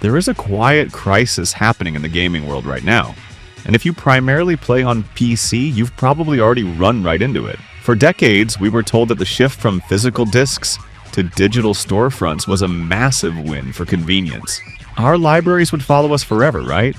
there is a quiet crisis happening in the gaming world right now. And if you primarily play on PC, you've probably already run right into it. For decades, we were told that the shift from physical discs to digital storefronts was a massive win for convenience. Our libraries would follow us forever, right?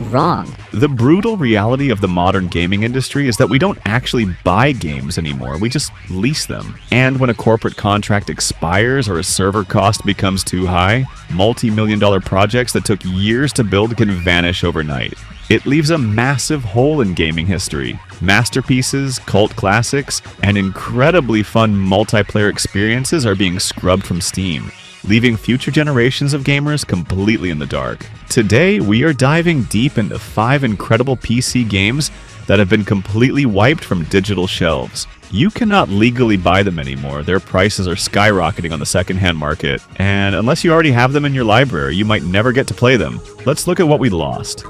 Wrong. The brutal reality of the modern gaming industry is that we don't actually buy games anymore, we just lease them. And when a corporate contract expires or a server cost becomes too high, multi-million-dollar projects that took years to build can vanish overnight. It leaves a massive hole in gaming history. Masterpieces, cult classics, and incredibly fun multiplayer experiences are being scrubbed from Steam, leaving future generations of gamers completely in the dark. Today, we are diving deep into 5 incredible PC games that have been completely wiped from digital shelves. You cannot legally buy them anymore. Their prices are skyrocketing on the secondhand market, and unless you already have them in your library, you might never get to play them. Let's look at what we lost.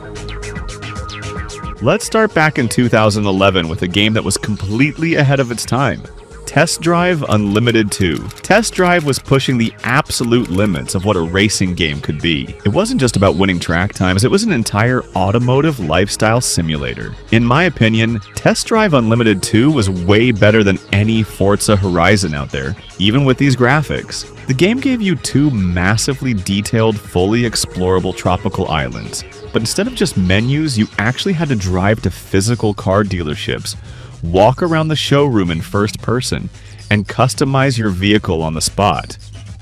Let's start back in 2011 with a game that was completely ahead of its time. Test Drive Unlimited 2. Test Drive was pushing the absolute limits of what a racing game could be. It wasn't just about winning track times, it was an entire automotive lifestyle simulator. In my opinion, Test Drive Unlimited 2 was way better than any Forza Horizon out there, even with these graphics. The game gave you 2 massively detailed, fully explorable tropical islands, but instead of just menus, you actually had to drive to physical car dealerships, walk around the showroom in first person, and customize your vehicle on the spot.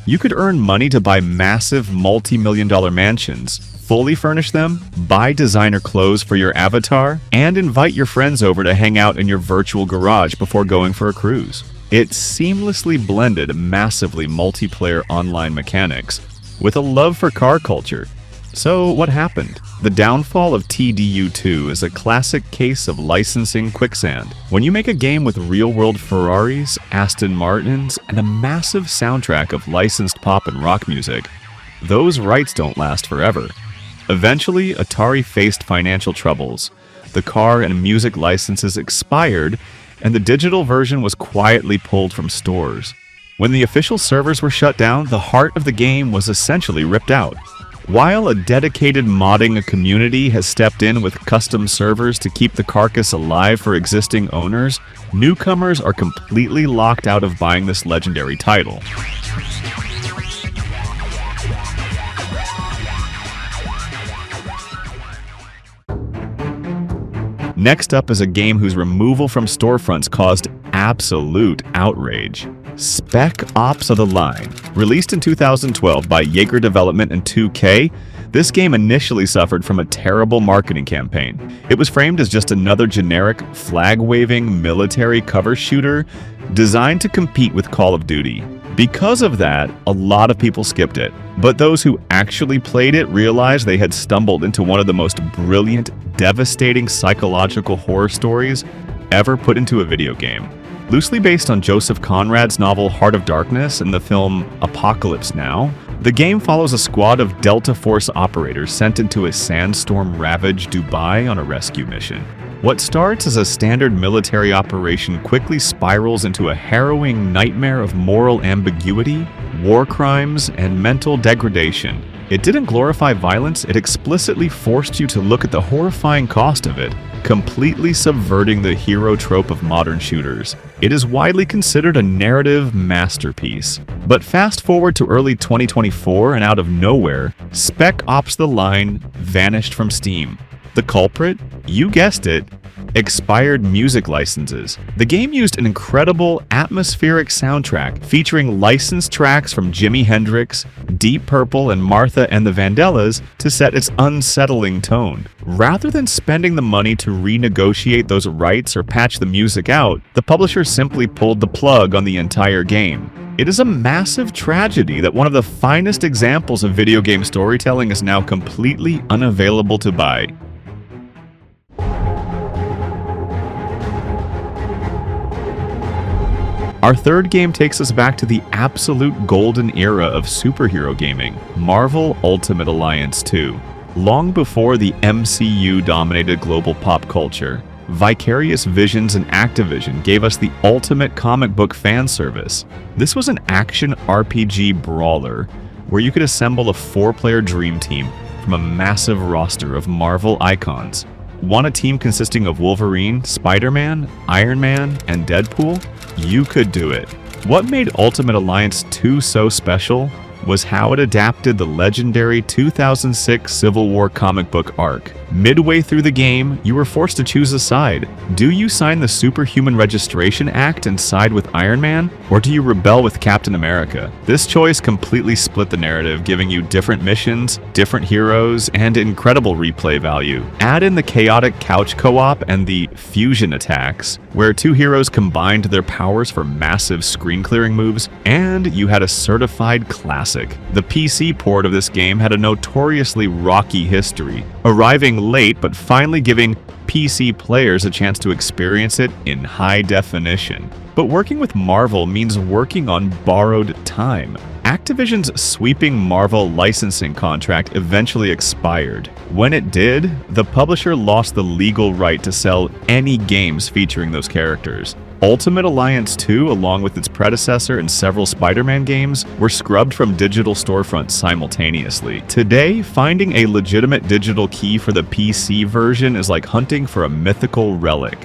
You could earn money to buy massive multi-million-dollar mansions, fully furnish them, buy designer clothes for your avatar, and invite your friends over to hang out in your virtual garage before going for a cruise. It seamlessly blended massively multiplayer online mechanics with a love for car culture. So what happened? The downfall of TDU2 is a classic case of licensing quicksand. When you make a game with real-world Ferraris, Aston Martins, and a massive soundtrack of licensed pop and rock music, those rights don't last forever. Eventually, Atari faced financial troubles. The car and music licenses expired, and the digital version was quietly pulled from stores. When the official servers were shut down, the heart of the game was essentially ripped out. While a dedicated modding community has stepped in with custom servers to keep the carcass alive for existing owners, newcomers are completely locked out of buying this legendary title. Next up is a game whose removal from storefronts caused absolute outrage. Spec Ops of the Line. Released in 2012 by Jaeger Development and 2K, this game initially suffered from a terrible marketing campaign. It was framed as just another generic, flag-waving military cover shooter designed to compete with Call of Duty. Because of that, a lot of people skipped it. But those who actually played it realized they had stumbled into one of the most brilliant, devastating psychological horror stories ever put into a video game. Loosely based on Joseph Conrad's novel Heart of Darkness and the film Apocalypse Now, the game follows a squad of Delta Force operators sent into a sandstorm-ravaged Dubai on a rescue mission. What starts as a standard military operation quickly spirals into a harrowing nightmare of moral ambiguity, war crimes, and mental degradation. It didn't glorify violence, it explicitly forced you to look at the horrifying cost of it, completely subverting the hero trope of modern shooters. It is widely considered a narrative masterpiece. But fast forward to early 2024 and out of nowhere, Spec Ops: The Line vanished from Steam. The culprit? You guessed it. Expired music licenses. The game used an incredible atmospheric soundtrack featuring licensed tracks from Jimi Hendrix, Deep Purple, and Martha and the Vandellas to set its unsettling tone. Rather than spending the money to renegotiate those rights or patch the music out, the publisher simply pulled the plug on the entire game. It is a massive tragedy that one of the finest examples of video game storytelling is now completely unavailable to buy. Our third game takes us back to the absolute golden era of superhero gaming, Marvel Ultimate Alliance 2. Long before the MCU dominated global pop culture, Vicarious Visions and Activision gave us the ultimate comic book fan service. This was an action RPG brawler where you could assemble a 4-player dream team from a massive roster of Marvel icons. Want a team consisting of Wolverine, Spider-Man, Iron Man, and Deadpool? You could do it. What made Ultimate Alliance 2 so special was how it adapted the legendary 2006 Civil War comic book arc. Midway through the game, you were forced to choose a side. Do you sign the Superhuman Registration Act and side with Iron Man, or do you rebel with Captain America? This choice completely split the narrative, giving you different missions, different heroes, and incredible replay value. Add in the chaotic couch co-op and the fusion attacks, where 2 heroes combined their powers for massive screen-clearing moves, and you had a certified classic. The PC port of this game had a notoriously rocky history, arriving late but finally giving PC players a chance to experience it in high definition. But working with Marvel means working on borrowed time. Activision's sweeping Marvel licensing contract eventually expired. When it did, the publisher lost the legal right to sell any games featuring those characters. Ultimate Alliance 2, along with its predecessor and several Spider-Man games, were scrubbed from digital storefronts simultaneously. Today, finding a legitimate digital key for the PC version is like hunting for a mythical relic.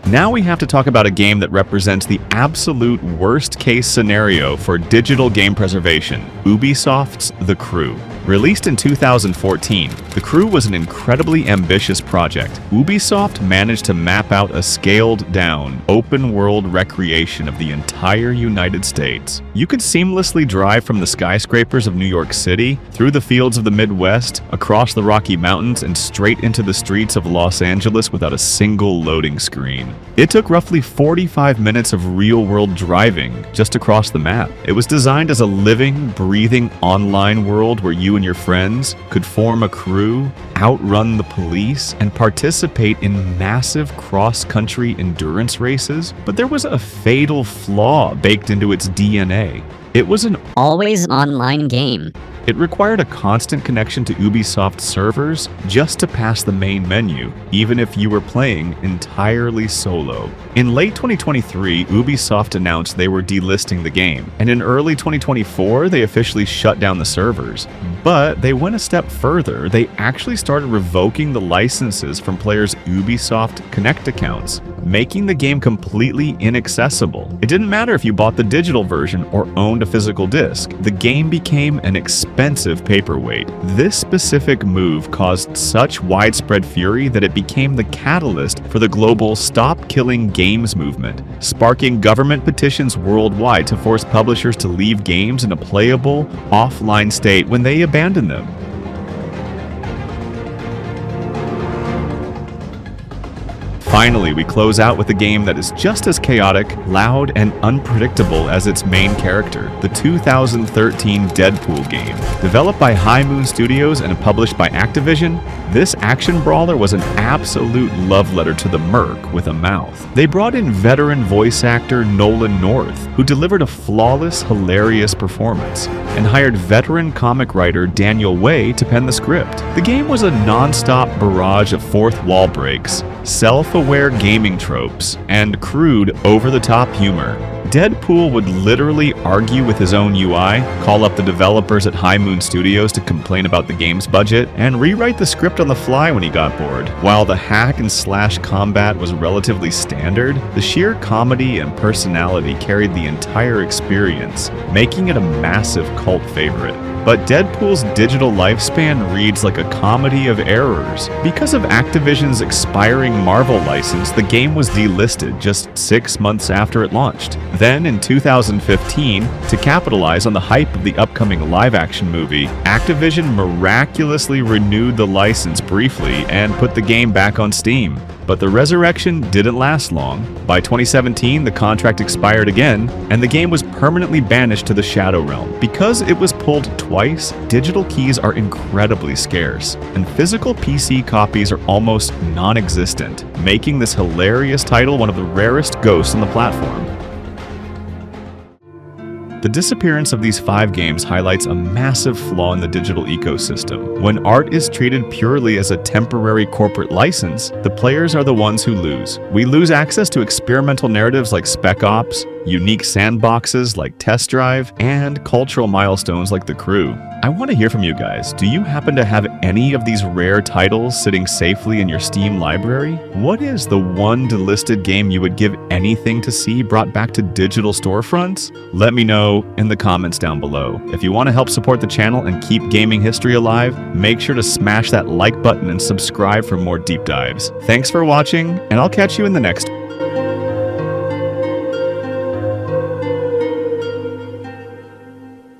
Now we have to talk about a game that represents the absolute worst-case scenario for digital game preservation, Ubisoft's The Crew. Released in 2014, The Crew was an incredibly ambitious project. Ubisoft managed to map out a scaled-down, open-world recreation of the entire United States. You could seamlessly drive from the skyscrapers of New York City, through the fields of the Midwest, across the Rocky Mountains, and straight into the streets of Los Angeles without a single loading screen. It took roughly 45 minutes of real-world driving just across the map. It was designed as a living, breathing online world where you and your friends could form a crew, outrun the police, and participate in massive cross-country endurance races. But there was a fatal flaw baked into its DNA. It was an always online game. It required a constant connection to Ubisoft servers just to pass the main menu, even if you were playing entirely solo. In late 2023, Ubisoft announced they were delisting the game, and in early 2024, they officially shut down the servers. But they went a step further. They actually started revoking the licenses from players' Ubisoft Connect accounts, making the game completely inaccessible. It didn't matter if you bought the digital version or owned a physical disc. The game became an expensive paperweight. This specific move caused such widespread fury that it became the catalyst for the global Stop Killing Games movement, sparking government petitions worldwide to force publishers to leave games in a playable, offline state when they abandon them. Finally, we close out with a game that is just as chaotic, loud, and unpredictable as its main character, the 2013 Deadpool game. Developed by High Moon Studios and published by Activision, this action brawler was an absolute love letter to the merc with a mouth. They brought in veteran voice actor Nolan North, who delivered a flawless, hilarious performance, and hired veteran comic writer Daniel Way to pen the script. The game was a non-stop barrage of fourth wall breaks, self-aware gaming tropes, and crude, over-the-top humor. Deadpool would literally argue with his own UI, call up the developers at High Moon Studios to complain about the game's budget, and rewrite the script on the fly when he got bored. While the hack-and-slash combat was relatively standard, the sheer comedy and personality carried the entire experience, making it a massive cult favorite. But Deadpool's digital lifespan reads like a comedy of errors. Because of Activision's expiring Marvel license, the game was delisted just 6 months after it launched. Then, in 2015, to capitalize on the hype of the upcoming live-action movie, Activision miraculously renewed the license briefly and put the game back on Steam. But the resurrection didn't last long. By 2017, the contract expired again, and the game was permanently banished to the Shadow Realm. Because it was pulled twice, digital keys are incredibly scarce, and physical PC copies are almost non-existent, making this hilarious title one of the rarest ghosts on the platform. The disappearance of these 5 games highlights a massive flaw in the digital ecosystem. When art is treated purely as a temporary corporate license, the players are the ones who lose. We lose access to experimental narratives like Spec Ops, unique sandboxes like Test Drive, and cultural milestones like The Crew. I want to hear from you guys. Do you happen to have any of these rare titles sitting safely in your Steam library? What is the one delisted game you would give anything to see brought back to digital storefronts? Let me know in the comments down below. If you want to help support the channel and keep gaming history alive, make sure to smash that like button and subscribe for more deep dives. Thanks for watching, and I'll catch you in the next one.